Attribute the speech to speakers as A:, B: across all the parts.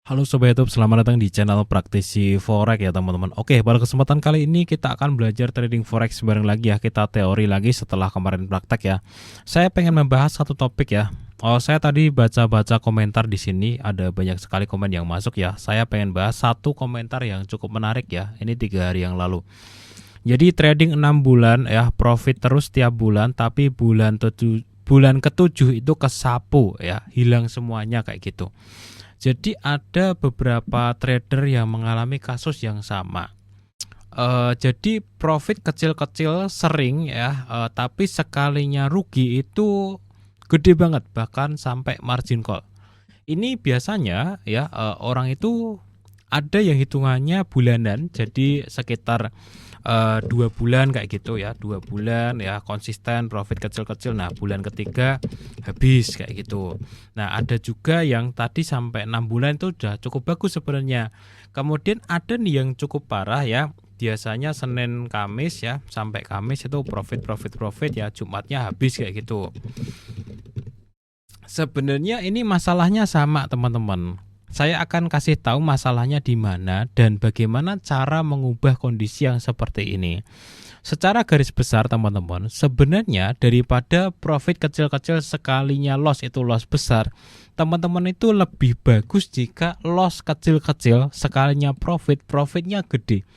A: Halo Sobat YouTube, selamat datang di channel Praktisi Forex ya teman-teman. Oke, pada kesempatan kali ini kita akan belajar trading Forex bareng lagi ya. Kita teori lagi setelah kemarin praktek ya. Saya pengen membahas satu topik ya. Saya tadi baca-baca komentar di sini, ada banyak sekali komen yang masuk ya. Saya pengen bahas satu komentar yang cukup menarik ya. Ini 3 hari yang lalu. Jadi trading 6 bulan ya, profit terus tiap bulan, tapi bulan ke-7 itu kesapu ya, hilang semuanya kayak gitu. Jadi ada beberapa trader yang mengalami kasus yang sama. Jadi profit kecil-kecil sering ya, tapi sekalinya rugi itu gede banget, bahkan sampai margin call. Ini biasanya ya, orang itu ada yang hitungannya bulanan, jadi sekitar 2 bulan kayak gitu ya, 2 bulan ya konsisten profit kecil-kecil. Nah bulan ketiga habis kayak gitu. Nah ada juga yang tadi sampai 6 bulan itu udah cukup bagus sebenarnya. Kemudian ada nih yang cukup parah ya, biasanya Senin Kamis ya, sampai Kamis itu profit ya, Jumatnya habis kayak gitu. Sebenarnya ini masalahnya sama teman-teman. Saya akan kasih tahu masalahnya di mana dan bagaimana cara mengubah kondisi yang seperti ini. Secara garis besar teman-teman, sebenarnya daripada profit kecil-kecil sekalinya loss itu loss besar, teman-teman itu lebih bagus jika loss kecil-kecil sekalinya profitnya gede.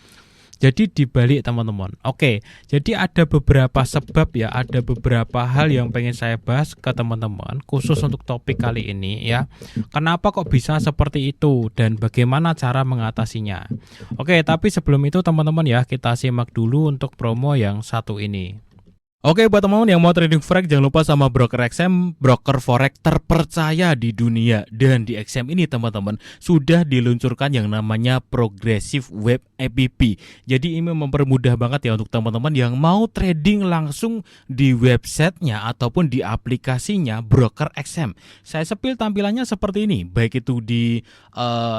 A: Jadi dibalik teman-teman. Oke, jadi ada beberapa sebab ya, ada beberapa hal yang pengen saya bahas ke teman-teman khusus untuk topik kali ini ya. Kenapa kok bisa seperti itu dan bagaimana cara mengatasinya? Oke, tapi sebelum itu teman-teman ya, kita simak dulu untuk promo yang satu ini. Oke, buat teman-teman yang mau trading forex, jangan lupa sama broker XM, broker forex terpercaya di dunia. Dan di XM ini teman-teman sudah diluncurkan yang namanya Progressive Web App. Jadi ini mempermudah banget ya untuk teman-teman yang mau trading langsung di websitenya ataupun di aplikasinya broker XM. Saya sepil tampilannya seperti ini, baik itu di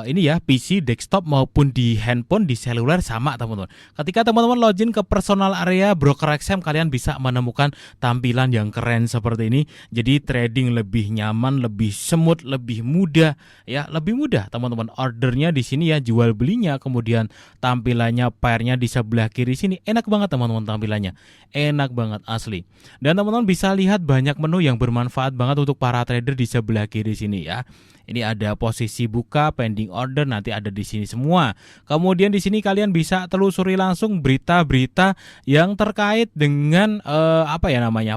A: ini ya PC, desktop maupun di handphone, di seluler sama teman-teman. Ketika teman-teman login ke personal area broker XM, kalian bisa menemukan tampilan yang keren seperti ini. Jadi trading lebih nyaman, lebih smooth, lebih mudah ya, lebih mudah teman-teman. Ordernya di sini ya, jual belinya, kemudian tampilannya pairnya di sebelah kiri sini. Enak banget teman-teman tampilannya. Enak banget asli. Dan teman-teman bisa lihat banyak menu yang bermanfaat banget untuk para trader di sebelah kiri sini ya. Ini ada posisi buka, pending order, nanti ada di sini semua. Kemudian di sini kalian bisa telusuri langsung berita-berita yang terkait dengan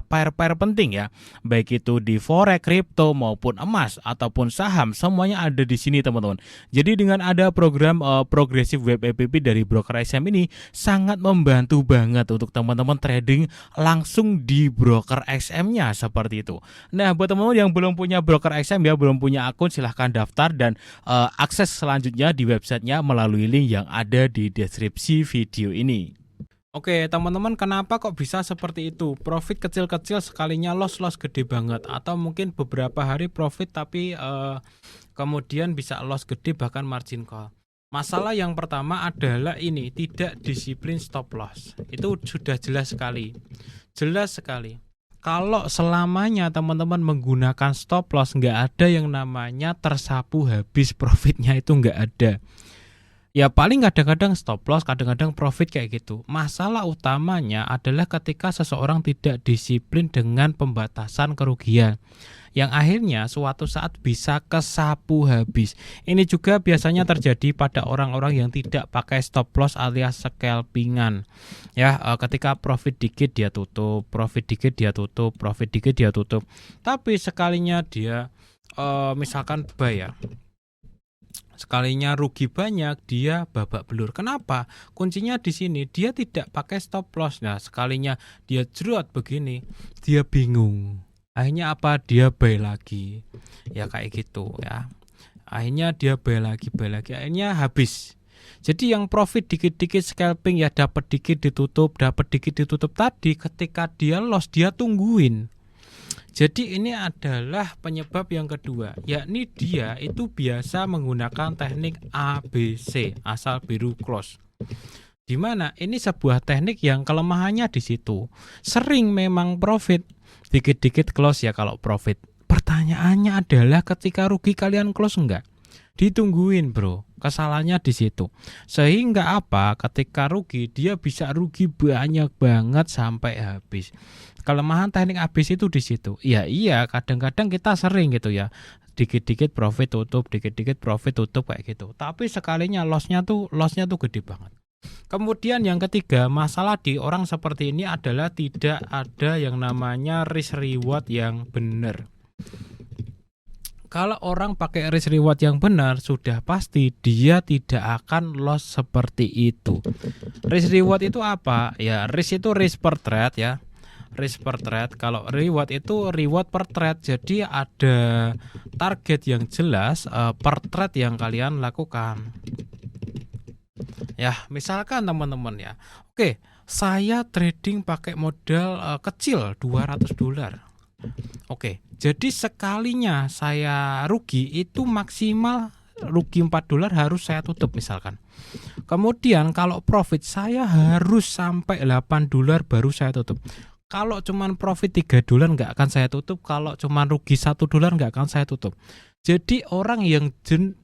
A: pair-pair penting ya. Baik itu di forex, kripto maupun emas ataupun saham, semuanya ada di sini teman-teman. Jadi dengan ada program Progressive Web App dari broker XM ini sangat membantu banget untuk teman-teman trading langsung di broker XM-nya seperti itu. Nah, buat teman-teman yang belum punya broker XM ya, belum punya akun, silahkan daftar dan akses selanjutnya di websitenya melalui link yang ada di deskripsi video ini. Oke teman-teman, kenapa kok bisa seperti itu? Profit kecil-kecil sekalinya loss gede banget, atau mungkin beberapa hari profit tapi kemudian bisa loss gede bahkan margin call. Masalah yang pertama adalah ini, tidak disiplin stop loss. Itu sudah jelas sekali. Jelas sekali. Kalau selamanya teman-teman menggunakan stop loss, nggak ada yang namanya tersapu habis profitnya, itu nggak ada. Ya paling kadang-kadang stop loss, kadang-kadang profit kayak gitu. Masalah utamanya adalah ketika seseorang tidak disiplin dengan pembatasan kerugian, yang akhirnya suatu saat bisa kesapu habis. Ini juga biasanya terjadi pada orang-orang yang tidak pakai stop loss alias scalpingan. Ya, ketika profit dikit dia tutup, profit dikit dia tutup, profit dikit dia tutup. Tapi sekalinya dia misalkan buy ya, sekalinya rugi banyak, dia babak belur. Kenapa? Kuncinya di sini, dia tidak pakai stop loss. Nah, sekalinya dia jerat begini, dia bingung. Akhirnya apa? Dia buy lagi. Ya kayak gitu ya. Akhirnya dia buy lagi, akhirnya habis. Jadi yang profit dikit-dikit scalping ya, dapat dikit ditutup, tadi ketika dia loss dia tungguin. Jadi ini adalah penyebab yang kedua, yakni dia itu biasa menggunakan teknik ABC, asal biru close. Di mana ini sebuah teknik yang kelemahannya di situ. Sering memang profit, dikit-dikit close ya kalau profit. Pertanyaannya adalah ketika rugi kalian close enggak? Ditungguin, Bro. Kesalahannya di situ. Sehingga apa? Ketika rugi, dia bisa rugi banyak banget sampai habis. Kelemahan teknik habis itu di situ. Ya iya, kadang-kadang kita sering gitu ya. Dikit-dikit profit tutup, dikit-dikit profit tutup kayak gitu. Tapi sekalinya lossnya tuh gede banget. Kemudian yang ketiga, masalah di orang seperti ini adalah tidak ada yang namanya risk reward yang benar. Kalau orang pakai risk reward yang benar, sudah pasti dia tidak akan loss seperti itu. Risk reward itu apa? Ya, risk itu risk per trade ya. Risk per trade. Kalau reward itu reward per trade. Jadi ada target yang jelas per trade yang kalian lakukan. Ya, misalkan teman-teman ya. Oke, saya trading pakai modal kecil $200. Oke, jadi sekalinya saya rugi itu maksimal rugi $4 harus saya tutup misalkan. Kemudian kalau profit saya harus sampai $8 baru saya tutup. Kalau cuman profit $3 nggak akan saya tutup. Kalau cuman rugi $1 nggak akan saya tutup. Jadi orang yang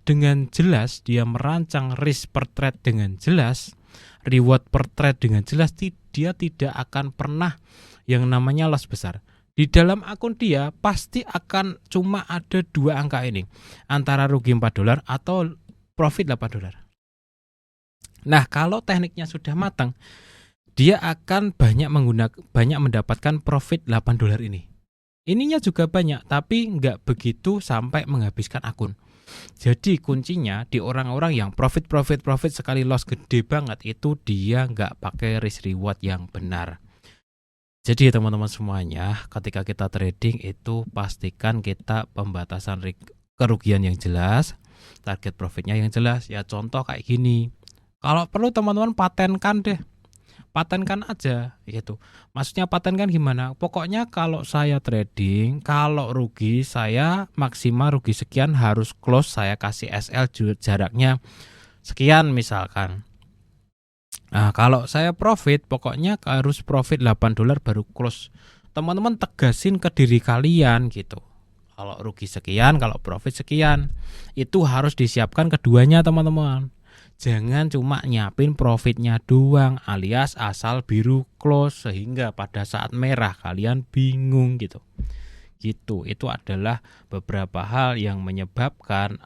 A: dengan jelas dia merancang risk per trade dengan jelas, reward per trade dengan jelas, dia tidak akan pernah yang namanya loss besar. Di dalam akun dia pasti akan cuma ada 2 angka ini, antara rugi $4 atau profit $8. Nah, kalau tekniknya sudah matang, dia akan banyak mendapatkan profit $8 ini. Ininya juga banyak, tapi nggak begitu sampai menghabiskan akun. Jadi kuncinya di orang-orang yang profit sekali loss gede banget itu dia nggak pakai risk reward yang benar. Jadi teman-teman semuanya, ketika kita trading itu pastikan kita pembatasan kerugian yang jelas, target profitnya yang jelas. Ya contoh kayak gini, kalau perlu teman-teman patenkan aja gitu. Maksudnya patenkan gimana? Pokoknya kalau saya trading, kalau rugi saya maksimal rugi sekian harus close, saya kasih SL jaraknya sekian misalkan. Nah, kalau saya profit, pokoknya harus profit $8 baru close. Teman-teman tegasin ke diri kalian gitu. Kalau rugi sekian, kalau profit sekian. Itu harus disiapkan keduanya teman-teman. Jangan cuma nyiapin profitnya doang alias asal biru close sehingga pada saat merah kalian bingung gitu. Gitu. Itu adalah beberapa hal yang menyebabkan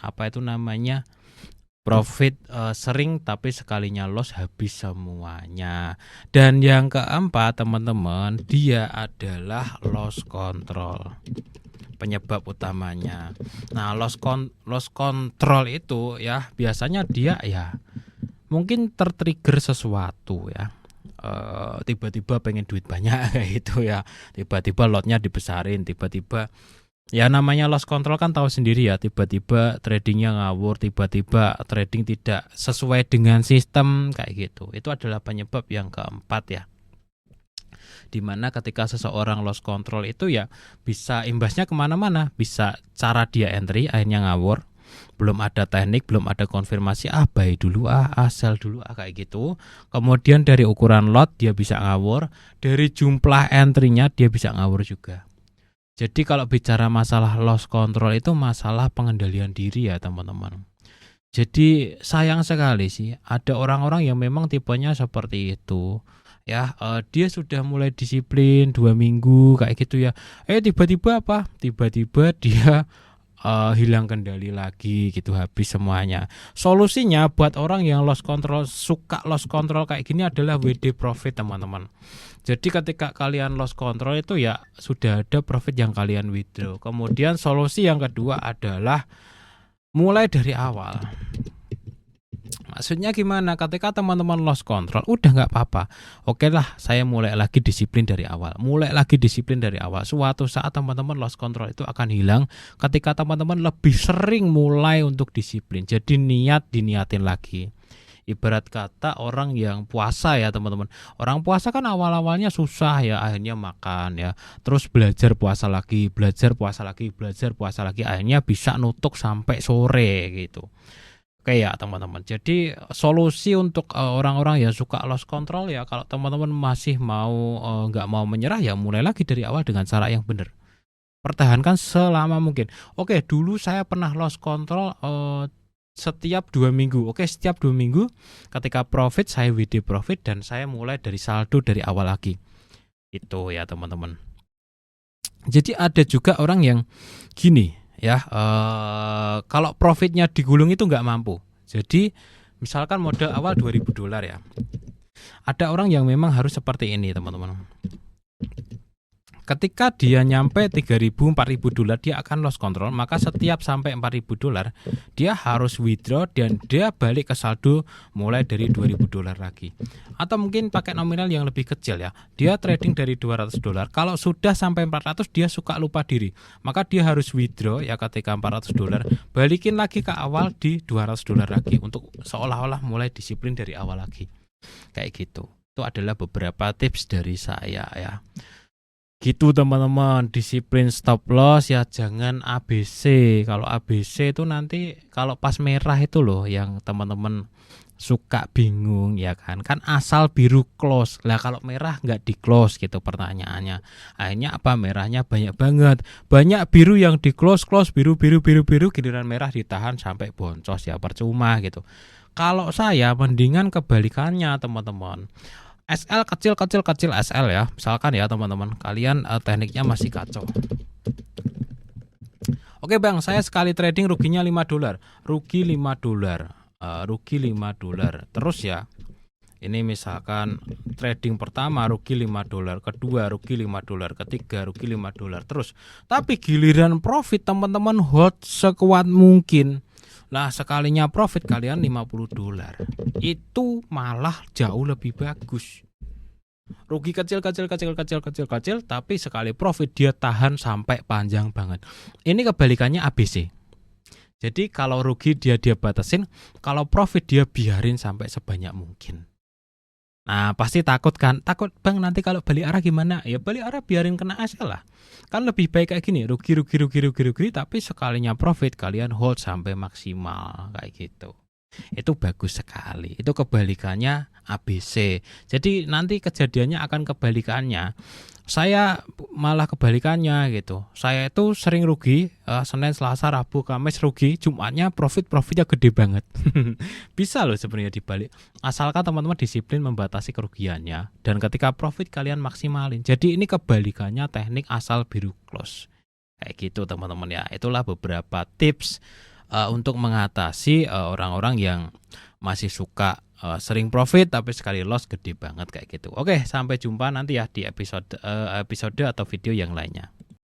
A: profit sering tapi sekalinya loss habis semuanya. Dan yang keempat teman-teman, dia adalah loss control, penyebab utamanya. Nah, loss control itu ya biasanya dia ya mungkin tertrigger sesuatu ya. Tiba-tiba pengen duit banyak kayak gitu ya. Tiba-tiba lotnya dibesarin, tiba-tiba ya namanya loss control kan tahu sendiri ya, tiba-tiba tradingnya ngawur, tiba-tiba trading tidak sesuai dengan sistem kayak gitu. Itu adalah penyebab yang keempat ya. Dimana ketika seseorang loss control itu ya bisa imbasnya kemana-mana. Bisa cara dia entry akhirnya ngawur, belum ada teknik, belum ada konfirmasi, buy dulu, sell dulu, kayak gitu. Kemudian dari ukuran lot dia bisa ngawur, dari jumlah entry-nya dia bisa ngawur juga. Jadi kalau bicara masalah loss control itu masalah pengendalian diri ya teman-teman. Jadi sayang sekali sih ada orang-orang yang memang tipenya seperti itu. Ya, dia sudah mulai disiplin 2 minggu kayak gitu ya. Tiba-tiba Tiba-tiba dia hilang kendali lagi gitu, habis semuanya. Solusinya buat orang yang suka loss control kayak gini adalah WD profit teman-teman. Jadi ketika kalian loss control itu ya sudah ada profit yang kalian withdraw. Kemudian solusi yang kedua adalah mulai dari awal. Maksudnya gimana? Ketika teman-teman loss control udah nggak apa-apa. Oke lah, saya mulai lagi disiplin dari awal. Suatu saat teman-teman loss control itu akan hilang ketika teman-teman lebih sering mulai untuk disiplin. Jadi diniatin lagi. Ibarat kata orang yang puasa ya teman-teman. Orang puasa kan awal-awalnya susah ya, akhirnya makan ya. Terus belajar puasa lagi, akhirnya bisa nutuk sampai sore gitu. Oke ya teman-teman. Jadi solusi untuk orang-orang yang suka loss control ya, kalau teman-teman masih nggak mau menyerah ya mulai lagi dari awal dengan cara yang benar. Pertahankan selama mungkin. Oke, dulu saya pernah loss control setiap 2 minggu. Oke, setiap 2 minggu ketika profit saya WD profit dan saya mulai dari saldo dari awal lagi. Itu ya teman-teman. Jadi ada juga orang yang gini ya, kalau profitnya digulung itu nggak mampu. Jadi misalkan modal awal $2.000 ya. Ada orang yang memang harus seperti ini teman-teman. Ketika dia nyampe $3.000, $4.000 dia akan loss control, maka setiap sampai $4.000 dia harus withdraw dan dia balik ke saldo mulai dari $2.000 lagi. Atau mungkin pakai nominal yang lebih kecil ya. Dia trading dari $200. Kalau sudah sampai 400 dia suka lupa diri. Maka dia harus withdraw ya ketika $400, balikin lagi ke awal di $200 lagi untuk seolah-olah mulai disiplin dari awal lagi. Kayak gitu. Itu adalah beberapa tips dari saya ya. Gitu teman-teman, disiplin stop loss ya, jangan ABC. Kalau ABC itu nanti kalau pas merah itu loh yang teman-teman suka bingung ya kan asal biru close lah, kalau merah nggak di close gitu pertanyaannya. Akhirnya apa, merahnya banyak banget, banyak biru yang di close biru giliran merah ditahan sampai boncos ya percuma gitu. Kalau saya mendingan kebalikannya teman-teman, SL kecil SL ya. Misalkan ya teman-teman, kalian tekniknya masih kacau. Oke bang, saya sekali trading ruginya $5. Rugi $5. Terus ya, ini misalkan trading pertama rugi $5, kedua rugi $5, ketiga rugi $5 terus. Tapi giliran profit teman-teman hold sekuat mungkin. Nah sekalinya profit kalian $50, itu malah jauh lebih bagus. Rugi kecil, tapi sekali profit dia tahan sampai panjang banget. Ini kebalikannya ABC. Jadi kalau rugi dia batasin, kalau profit dia biarin sampai sebanyak mungkin. Nah pasti takut kan, takut bang nanti kalau balik arah gimana? Ya balik arah biarin kena SL lah. Kan lebih baik kayak gini, rugi tapi sekalinya profit kalian hold sampai maksimal kayak gitu. Itu bagus sekali. Itu kebalikannya ABC. Jadi nanti kejadiannya akan kebalikannya. Saya malah kebalikannya gitu. Saya itu sering rugi, Senin, Selasa, Rabu, Kamis rugi, Jumatnya profitnya gede banget. Bisa loh sebenarnya dibalik. Asalkan teman-teman disiplin membatasi kerugiannya dan ketika profit kalian maksimalin. Jadi ini kebalikannya teknik asal biru close. Kayak gitu teman-teman ya. Itulah beberapa tips untuk mengatasi orang-orang yang masih suka sering profit tapi sekali loss gede banget kayak gitu. Oke, sampai jumpa nanti ya di episode atau video yang lainnya.